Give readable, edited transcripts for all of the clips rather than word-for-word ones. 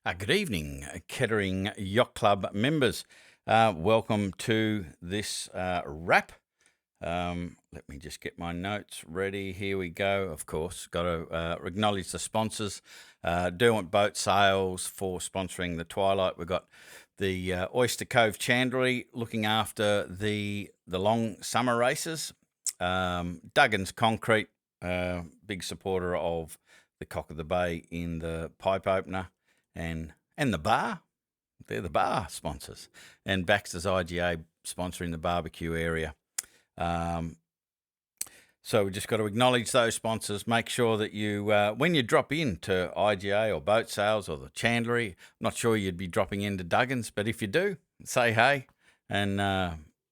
Good evening, Kettering Yacht Club members. Welcome to this wrap. Let me just get my notes ready. Here we go. Of course, got to acknowledge the sponsors. Derwent Boat Sales for sponsoring the Twilight. We've got the Oyster Cove Chandlery looking after the long summer races. Duggan's Concrete, big supporter of the Cock of the Bay in the pipe opener. And the bar, they're the bar sponsors. And Baxter's IGA sponsoring the barbecue area. So we just got to acknowledge those sponsors. Make sure that you, when you drop into IGA or boat sales or the chandlery, not sure you'd be dropping into Duggan's, but if you do, say hey and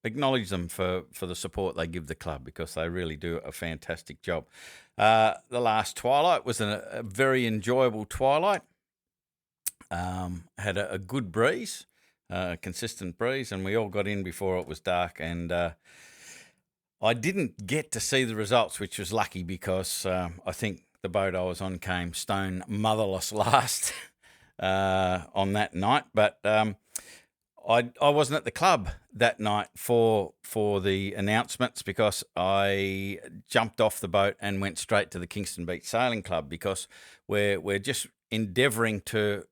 acknowledge them for the support they give the club, because they really do a fantastic job. The last Twilight was a very enjoyable Twilight. Had a good breeze, consistent breeze, and we all got in before it was dark. And I didn't get to see the results, which was lucky, because I think the boat I was on came stone motherless last on that night. But I wasn't at the club that night for the announcements, because I jumped off the boat and went straight to the Kingston Beach Sailing Club, because we're just endeavouring to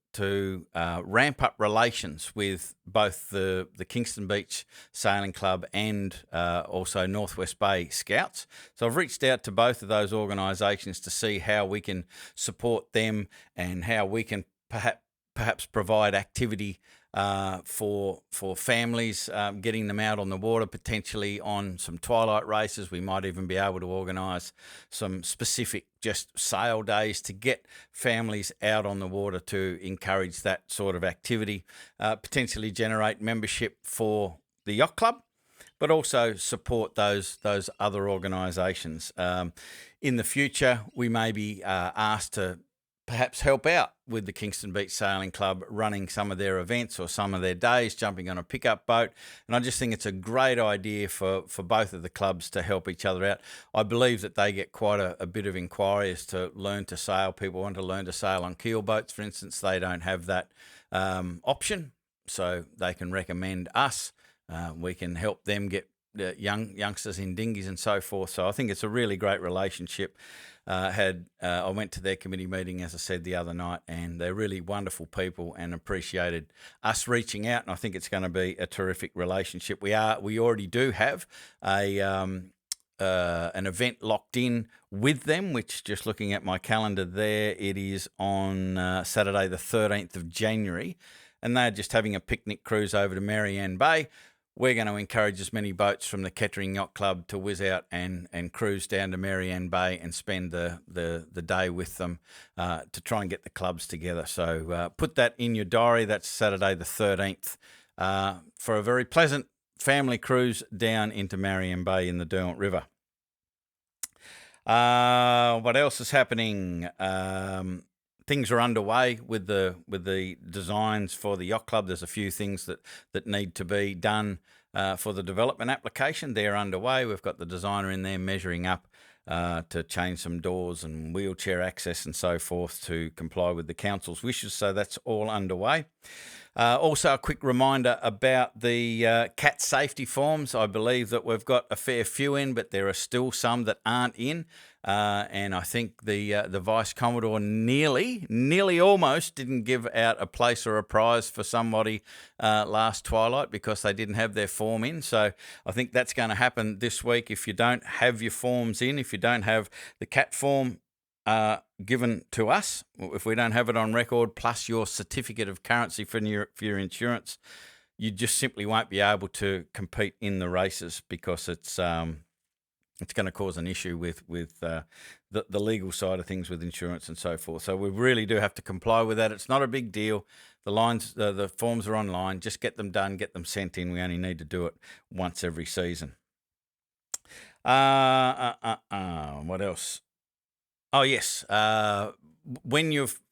ramp up relations with both the Kingston Beach Sailing Club and also Northwest Bay Scouts. So I've reached out to both of those organisations to see how we can support them and how we can perhaps provide activity for families, getting them out on the water, potentially on some twilight races. We might even be able to organise some specific just sail days to get families out on the water to encourage that sort of activity, potentially generate membership for the yacht club, but also support those other organisations. In the future, we may be asked to perhaps help out with the Kingston Beach Sailing Club running some of their events or some of their days, jumping on a pickup boat. And I just think it's a great idea for both of the clubs to help each other out. I believe that they get quite a bit of inquiry as to learn to sail. People want to learn to sail on keel boats, for instance. They don't have that option, so they can recommend us. We can help them get youngsters in dinghies and so forth. So I think it's a really great relationship. I went to their committee meeting, as I said, the other night, and they're really wonderful people and appreciated us reaching out. And I think it's going to be a terrific relationship. We already do have an event locked in with them, which, just looking at my calendar there, it is on Saturday the 13th of January, and they're just having a picnic cruise over to Marianne Bay. We're going to encourage as many boats from the Kettering Yacht Club to whiz out and cruise down to Marianne Bay and spend the day with them to try and get the clubs together. So put that in your diary. That's Saturday the 13th for a very pleasant family cruise down into Marianne Bay in the Derwent River. What else is happening? Things are underway with the designs for the yacht club. There's a few things that need to be done for the development application. They're underway. We've got the designer in there measuring up to change some doors and wheelchair access and so forth to comply with the council's wishes. So that's all underway. Also, a quick reminder about the cat safety forms. I believe that we've got a fair few in, but there are still some that aren't in. And I think the Vice Commodore nearly almost didn't give out a place or a prize for somebody last Twilight because they didn't have their form in. So I think that's going to happen this week. If you don't have your forms in, if you don't have the cat form given to us, if we don't have it on record, plus your certificate of currency for your insurance, you just simply won't be able to compete in the races, because it's going to cause an issue with the legal side of things with insurance and so forth. So we really do have to comply with that. It's not a big deal. The forms are online. Just get them done, get them sent in. We only need to do it once every season. What else? Oh, yes.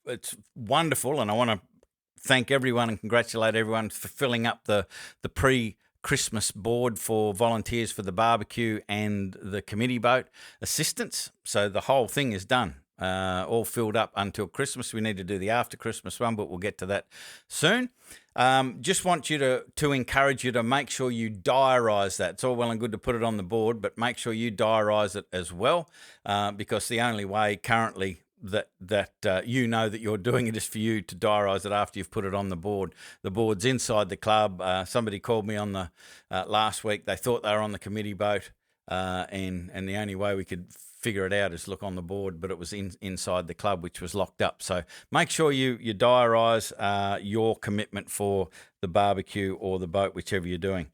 It's wonderful, and I want to thank everyone and congratulate everyone for filling up the pre-Christmas board for volunteers for the barbecue and the committee boat assistance. So the whole thing is done. all filled up until Christmas. We need to do the after Christmas one, but we'll get to that soon. Just want you to encourage you to make sure you diarise that. It's all well and good to put it on the board, but make sure you diarise it as well, because the only way currently that you know that you're doing it is for you to diarise it after you've put it on the board. The board's inside the club. Somebody called me on the last week. They thought they were on the committee boat, and the only way we could figure it out is look on the board, but it was inside the club, which was locked up. So make sure you diarise your commitment for the barbecue or the boat, whichever you're doing.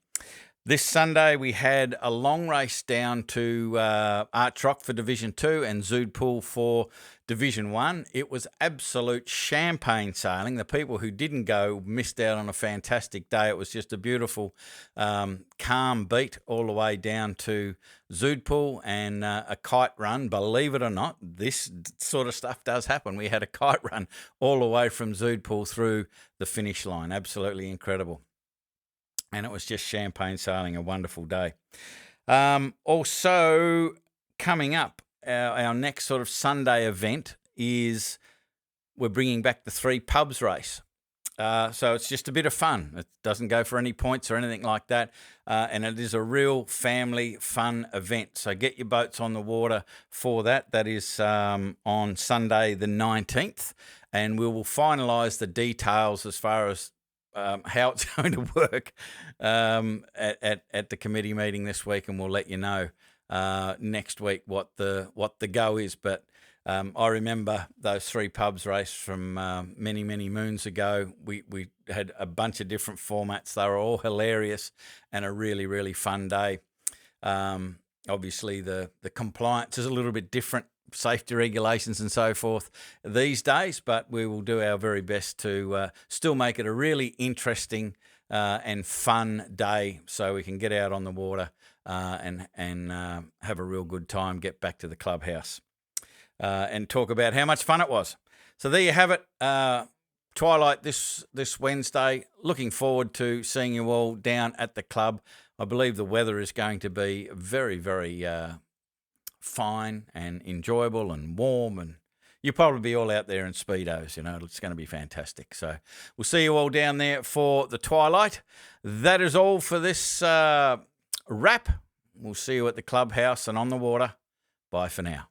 This Sunday, we had a long race down to Artrock for Division 2 and Zoodpool for Division 1. It was absolute champagne sailing. The people who didn't go missed out on a fantastic day. It was just a beautiful, calm beat all the way down to Zoodpool and a kite run. Believe it or not, this sort of stuff does happen. We had a kite run all the way from Zoodpool through the finish line. Absolutely incredible. And it was just champagne sailing, a wonderful day. Also, coming up, our next sort of Sunday event is we're bringing back the 3 pubs race. So it's just a bit of fun. It doesn't go for any points or anything like that. And it is a real family fun event. So get your boats on the water for that. That is on Sunday the 19th. And we will finalise the details as far as how it's going to work at the committee meeting this week, and we'll let you know next week what the go is. But I remember those 3 pubs race from many moons ago. We had a bunch of different formats. They were all hilarious and a really fun day. Obviously the compliance is a little bit different, safety regulations and so forth these days, but we will do our very best to still make it a really interesting and fun day so we can get out on the water and have a real good time, get back to the clubhouse and talk about how much fun it was. So there you have it. Twilight this Wednesday. Looking forward to seeing you all down at the club. I believe the weather is going to be very fine and enjoyable and warm, and you'll probably be all out there in Speedos. It's going to be fantastic. So we'll see you all down there for the Twilight. That is all for this wrap. We'll see you at the clubhouse and on the water. Bye for now.